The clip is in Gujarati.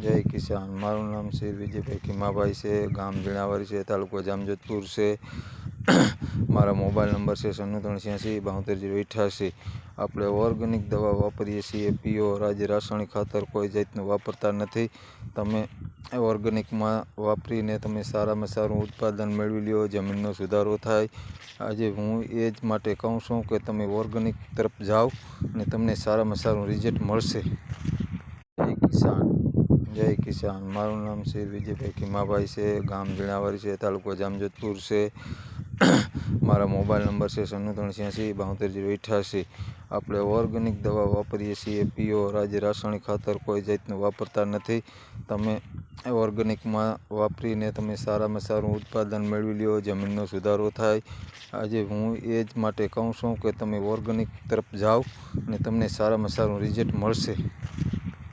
જય કિસાન મારું નામ છે વિજયભાઈ ખીમાભાઈ છે, ગામ ઝીણાવારી છે, તાલુકો જામજોધપુર છે। મારા મોબાઈલ નંબર છે 9783823088। આપણે ઓર્ગેનિક દવા વાપરીએ છીએ, પ્યોર। આજે રાસાયણિક ખાતર કોઈ જાતનું વાપરતા નથી। તમે ઓર્ગેનિકમાં વાપરીને તમે સારામાં સારું ઉત્પાદન મેળવી લ્યો, જમીનનો સુધારો થાય। આજે હું એ જ માટે કહું છું કે તમે ઓર્ગેનિક તરફ જાઓ અને તમને સારામાં સારું રિઝલ્ટ મળશે। જય કિસાન મારું નામ છે વિજયભાઈ ખીમાભાઈ છે, ગામ ઝીણાવારી છે, તાલુકો જામજોધપુર છે। મારા મોબાઈલ નંબર છે 9783823088। આપણે ઓર્ગેનિક દવા વાપરીએ છીએ, પ્યોર। આજે રાસાયણિક ખાતર કોઈ જાતનું વાપરતા નથી। તમે ઓર્ગેનિકમાં વાપરીને તમે સારામાં સારું ઉત્પાદન મેળવી લ્યો, જમીનનો સુધારો થાય। આજે હું એ જ માટે કહું છું કે તમે ઓર્ગેનિક તરફ જાઓ અને તમને સારામાં સારું રિઝલ્ટ મળશે।